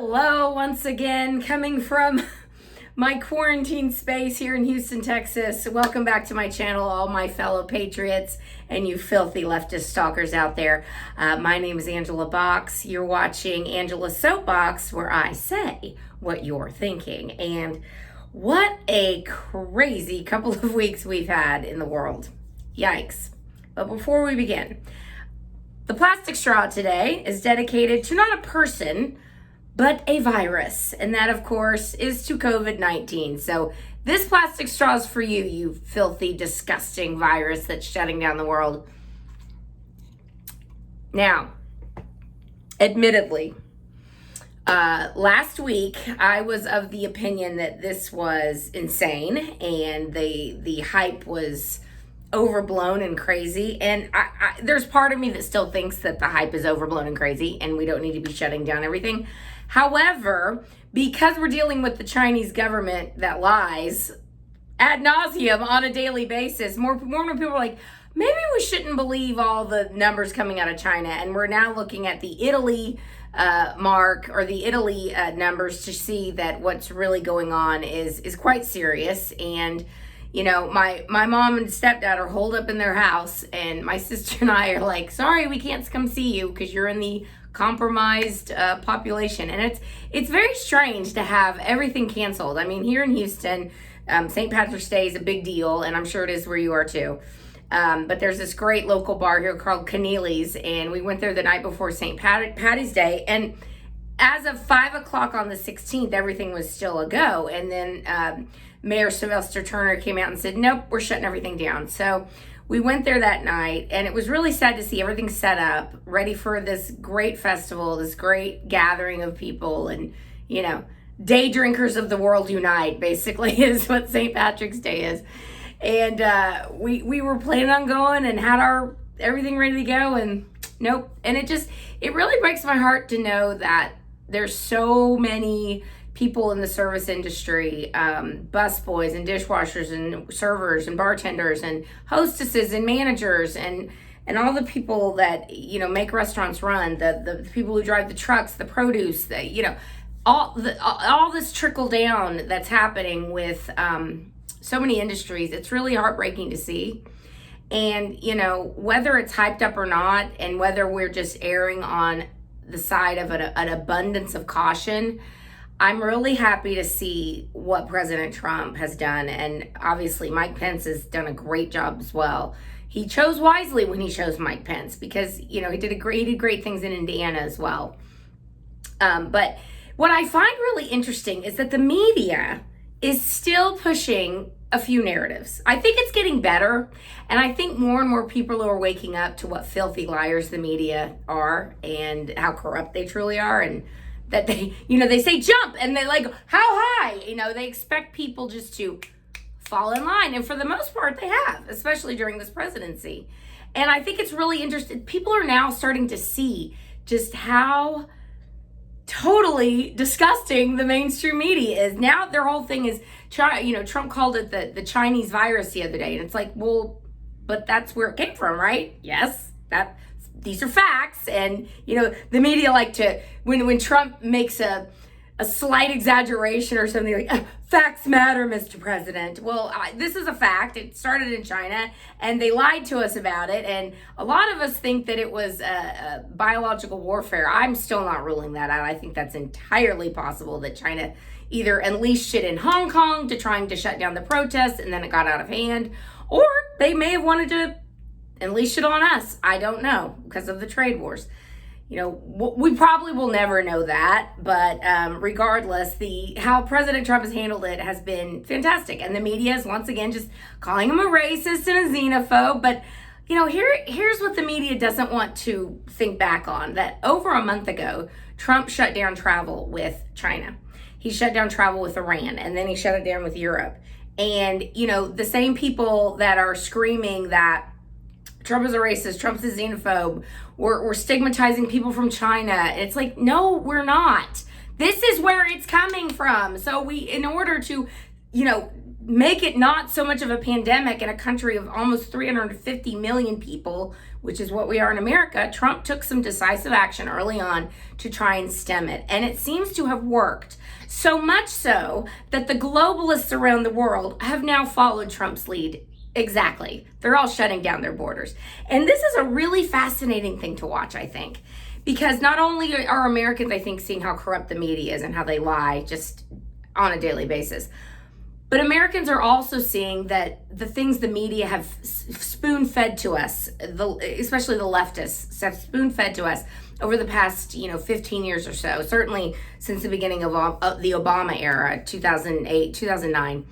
Hello, once again, coming from my quarantine space here in Houston, Texas. Welcome back to my channel, all my fellow patriots and you filthy leftist stalkers out there. My name is Angela Box. You're watching Angela's Soapbox, where I say what you're thinking. And what a crazy couple of weeks we've had in the world. Yikes. But before we begin, the plastic straw today is dedicated to not a person, but a virus. And that, of course, is to COVID-19. So this plastic straw is for you, you filthy, disgusting virus that's shutting down the world. Now, admittedly, last week I was of the opinion that this was insane and the hype was overblown and crazy. And there's part of me that still thinks that the hype is overblown and crazy and we don't need to be shutting down everything. However, because we're dealing with the Chinese government that lies ad nauseum on a daily basis, more and more people are like, maybe we shouldn't believe all the numbers coming out of China. And we're now looking at the Italy mark or the Italy numbers to see that what's really going on is quite serious. And you know, my mom and stepdad are holed up in their house, and my sister and I are like, sorry, we can't come see you because you're in the compromised population. And it's very strange to have everything canceled. I mean, here in Houston, St. Patrick's Day is a big deal, and I'm sure it is where you are too. But there's this great local bar here called Keneally's, and we went there the night before St. Patty's Day, and as of 5 o'clock on the 16th, everything was still a go. And then Mayor Sylvester Turner came out and said, nope, we're shutting everything down. So we went there that night, and it was really sad to see everything set up, ready for this great festival, this great gathering of people. And, you know, day drinkers of the world unite, basically, is what St. Patrick's Day is. And we were planning on going and had our everything ready to go, and nope. And it really breaks my heart to know that there's so many people in the service industry, busboys and dishwashers and servers and bartenders and hostesses and managers and all the people that, you know, make restaurants run, the people who drive the trucks, the produce, you know, all this trickle down that's happening with so many industries. It's really heartbreaking to see. And, you know, whether it's hyped up or not, and whether we're just erring on the side of an abundance of caution, I'm really happy to see what President Trump has done. And obviously Mike Pence has done a great job as well. He chose wisely when he chose Mike Pence because, you know, he did great things in Indiana as well. But what I find really interesting is that the media is still pushing a few narratives. I think it's getting better, and I think more and more people are waking up to what filthy liars the media are and how corrupt they truly are, and that they, you know, they say jump and they're like, how high? You know, they expect people just to fall in line, and for the most part they have, especially during this presidency. And I think it's really interesting. People are now starting to see just how totally disgusting the mainstream media is. Now their whole thing is, you know, Trump called it the Chinese virus the other day, and it's like, well, but that's where it came from, right? Yes, these are facts. And, you know, the media like to, when Trump makes a slight exaggeration or something, like, facts matter, Mr. President. Well, this is a fact. It started in China, and they lied to us about it. And a lot of us think that it was a biological warfare. I'm still not ruling that out. I think that's entirely possible that China either unleashed shit in Hong Kong to trying to shut down the protests, and then it got out of hand, or they may have wanted to unleash it on us. I don't know, because of the trade wars. You know, we probably will never know that, but regardless, how President Trump has handled it has been fantastic. And the media is once again just calling him a racist and a xenophobe. But, you know, here's what the media doesn't want to think back on, that over a month ago, Trump shut down travel with China. He shut down travel with Iran, and then he shut it down with Europe. And, you know, the same people that are screaming that Trump is a racist, Trump's a xenophobe, we're stigmatizing people from China. It's like, no, we're not. This is where it's coming from. So in order to, you know, make it not so much of a pandemic in a country of almost 350 million people, which is what we are in America, Trump took some decisive action early on to try and stem it. And it seems to have worked. So much so that the globalists around the world have now followed Trump's lead. Exactly. They're all shutting down their borders. And this is a really fascinating thing to watch, I think, because not only are Americans, I think, seeing how corrupt the media is and how they lie just on a daily basis, but Americans are also seeing that the things the media have spoon-fed to us, especially the leftists, have spoon-fed to us over the past, 15 years or so, certainly since the beginning of the Obama era, 2008, 2009,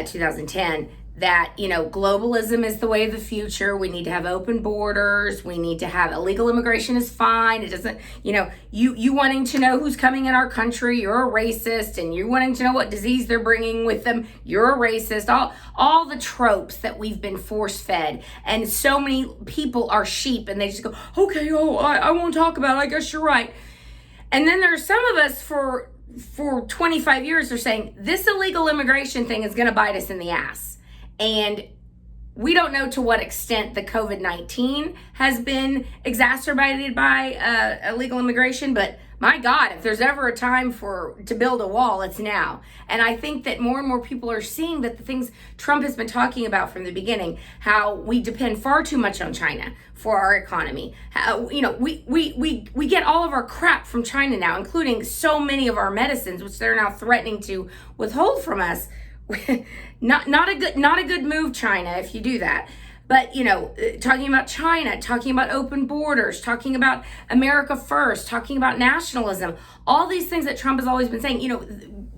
2010, that, globalism is the way of the future. We need to have open borders. We need to have illegal immigration is fine. It doesn't, you wanting to know who's coming in our country, you're a racist, and you wanting to know what disease they're bringing with them, you're a racist. All the tropes that we've been force-fed, and so many people are sheep, and they just go, okay, I won't talk about it. I guess you're right. And then there's some of us for 25 years are saying this illegal immigration thing is going to bite us in the ass. And we don't know to what extent the COVID-19 has been exacerbated by illegal immigration, but my God, if there's ever a time to build a wall, it's now. And I think that more and more people are seeing that the things Trump has been talking about from the beginning, how we depend far too much on China for our economy. How, we get all of our crap from China now, including so many of our medicines, which they're now threatening to withhold from us. not a good move, China, if you do that. But, talking about China, talking about open borders, talking about America first, talking about nationalism, all these things that Trump has always been saying,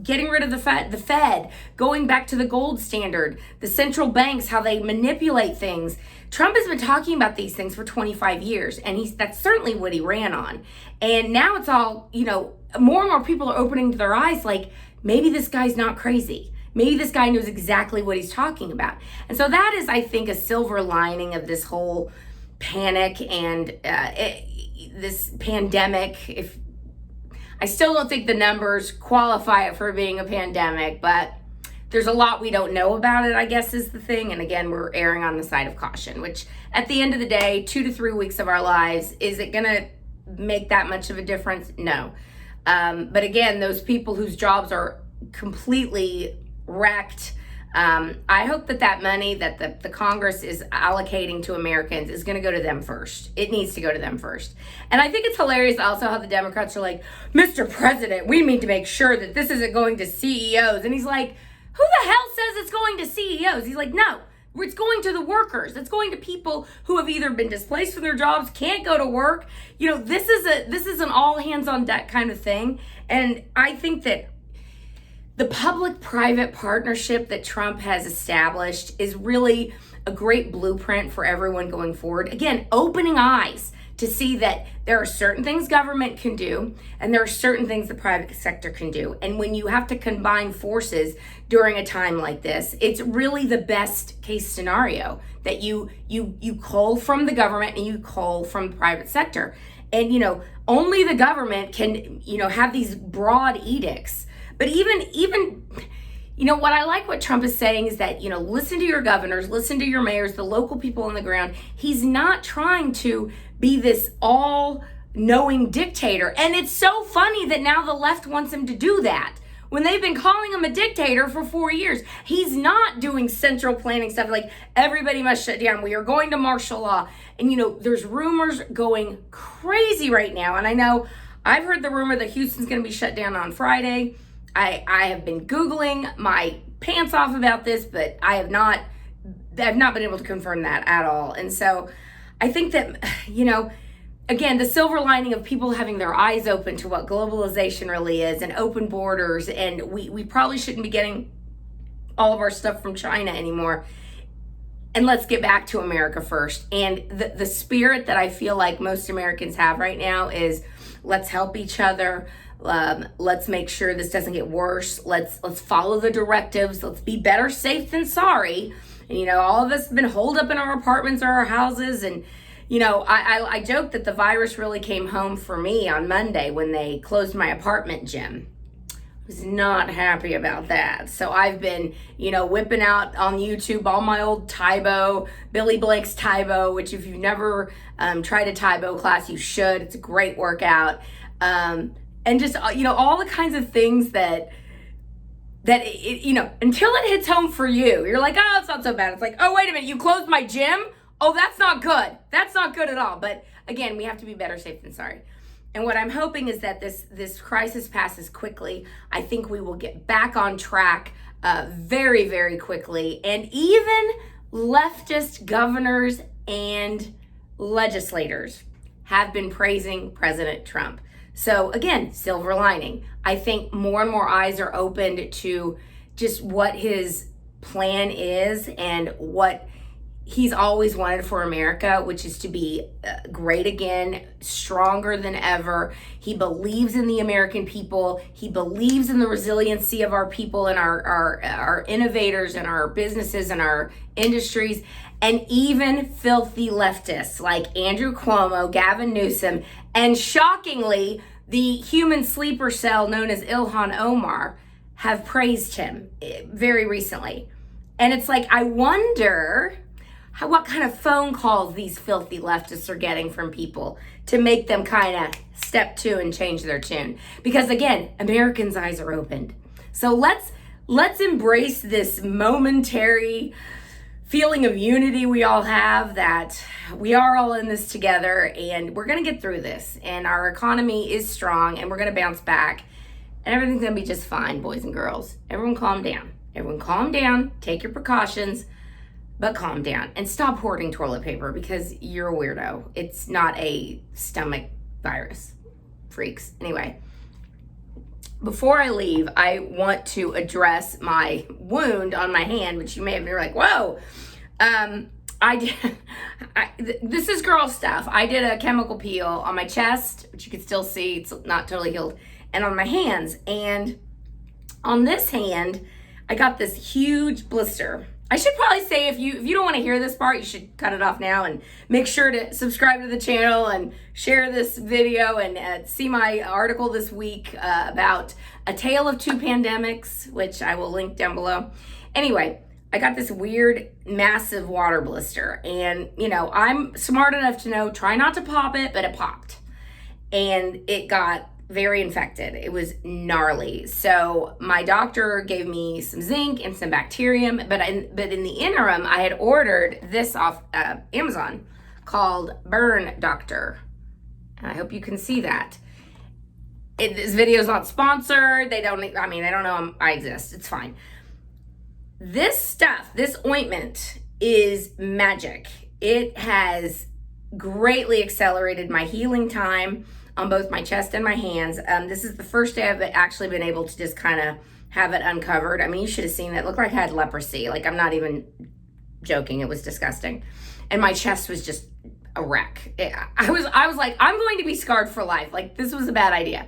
getting rid of the Fed, going back to the gold standard, the central banks, how they manipulate things. Trump has been talking about these things for 25 years, and that's certainly what he ran on. And now it's all, more and more people are opening their eyes like, maybe this guy's not crazy. Maybe this guy knows exactly what he's talking about. And so that is, I think, a silver lining of this whole panic and this pandemic. I still don't think the numbers qualify it for being a pandemic, but there's a lot we don't know about it, I guess, is the thing. And again, we're erring on the side of caution, which at the end of the day, 2 to 3 weeks of our lives, is it going to make that much of a difference? No. But again, those people whose jobs are completely wrecked. I hope that money that the Congress is allocating to Americans is going to go to them first. It needs to go to them first. And I think it's hilarious also how the Democrats are like, Mr. President, we need to make sure that this isn't going to CEOs. And he's like, who the hell says it's going to CEOs? He's like, no, it's going to the workers. It's going to people who have either been displaced from their jobs, can't go to work. This is an all hands on deck kind of thing. And I think that the public-private partnership that Trump has established is really a great blueprint for everyone going forward. Again, opening eyes to see that there are certain things government can do and there are certain things the private sector can do. And when you have to combine forces during a time like this, it's really the best case scenario that you cull from the government and you cull from the private sector. And, only the government can, have these broad edicts. But even what I like what Trump is saying is that, listen to your governors, listen to your mayors, the local people on the ground. He's not trying to be this all-knowing dictator. And it's so funny that now the left wants him to do that when they've been calling him a dictator for 4 years. He's not doing central planning stuff like everybody must shut down. We are going to martial law. And, there's rumors going crazy right now. And I know I've heard the rumor that Houston's going to be shut down on Friday. I have been Googling my pants off about this, but I've not been able to confirm that at all. And so I think that, again, the silver lining of people having their eyes open to what globalization really is and open borders, and we probably shouldn't be getting all of our stuff from China anymore. And let's get back to America first. And the spirit that I feel like most Americans have right now is let's help each other. Let's make sure this doesn't get worse. Let's follow the directives. Let's be better safe than sorry. And, all of us have been holed up in our apartments or our houses. And, I joke that the virus really came home for me on Monday when they closed my apartment gym. I was not happy about that. So I've been, whipping out on YouTube all my old Taibo, Billy Blake's Taibo, which if you've never tried a Taibo class, you should. It's a great workout. And just, all the kinds of things that until it hits home for you, you're like, oh, it's not so bad. It's like, oh, wait a minute, you closed my gym? Oh, that's not good. That's not good at all. But again, we have to be better safe than sorry. And what I'm hoping is that this crisis passes quickly. I think we will get back on track very, very quickly. And even leftist governors and legislators have been praising President Trump. So again, silver lining. I think more and more eyes are opened to just what his plan is and what he's always wanted for America, which is to be great again, stronger than ever. He believes in the American people. He believes in the resiliency of our people and our innovators and our businesses and our industries. And even filthy leftists like Andrew Cuomo, Gavin Newsom, and shockingly, the human sleeper cell known as Ilhan Omar have praised him very recently. And it's like, I wonder what kind of phone calls these filthy leftists are getting from people to make them kind of step to and change their tune. Because again, Americans' eyes are opened. So let's embrace this momentary feeling of unity we all have, that we are all in this together and we're going to get through this, and our economy is strong and we're going to bounce back and everything's going to be just fine, boys and girls. Everyone calm down. Everyone calm down. Take your precautions, but calm down and stop hoarding toilet paper because you're a weirdo. It's not a stomach virus, freaks. Anyway, before I leave, I want to address my wound on my hand, which you may have been like, whoa. This is girl stuff. I did a chemical peel on my chest, which you can still see. It's not totally healed. And on my hands. And on this hand, I got this huge blister. I should probably say, if you don't want to hear this part, you should cut it off now and make sure to subscribe to the channel and share this video and see my article this week about A Tale of Two Pandemics, which I will link down below. Anyway, I got this weird, massive water blister. And, I'm smart enough to know, try not to pop it, but it popped. And it got very infected. It was gnarly. So my doctor gave me some zinc and some bacterium, but in the interim, I had ordered this off Amazon called Burn Doctor. And I hope you can see that. This video is not sponsored. They don't know I exist. It's fine. This stuff, this ointment is magic. It has greatly accelerated my healing time on both my chest and my hands. This is the first day I've actually been able to just kind of have it uncovered. I mean, you should have seen it. It looked like I had leprosy. Like, I'm not even joking. It was disgusting. And my chest was just a wreck. I was like, I'm going to be scarred for life. Like, this was a bad idea.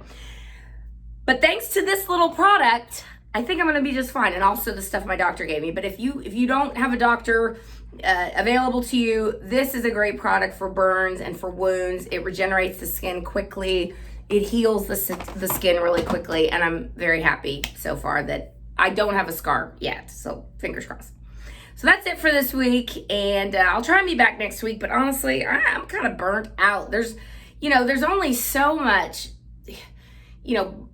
But thanks to this little product, I think I'm going to be just fine. And also the stuff my doctor gave me. But if you don't have a doctor available to you, this is a great product for burns and for wounds. It regenerates the skin quickly. It heals the skin really quickly. And I'm very happy so far that I don't have a scar yet. So fingers crossed. So that's it for this week. And I'll try and be back next week. But honestly, I'm kind of burnt out. There's only so much,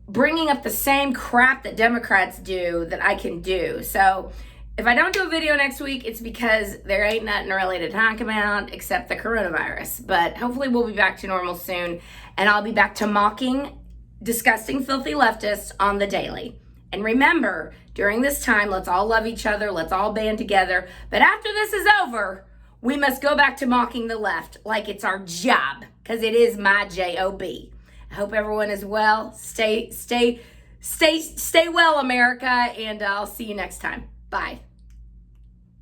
bringing up the same crap that Democrats do that I can do. So if I don't do a video next week, it's because there ain't nothing really to talk about except the coronavirus. But hopefully we'll be back to normal soon. And I'll be back to mocking disgusting, filthy leftists on the daily. And remember, during this time, let's all love each other. Let's all band together. But after this is over, we must go back to mocking the left like it's our job, because it is my job. I hope everyone is well. Stay well, America. And I'll see you next time. Bye.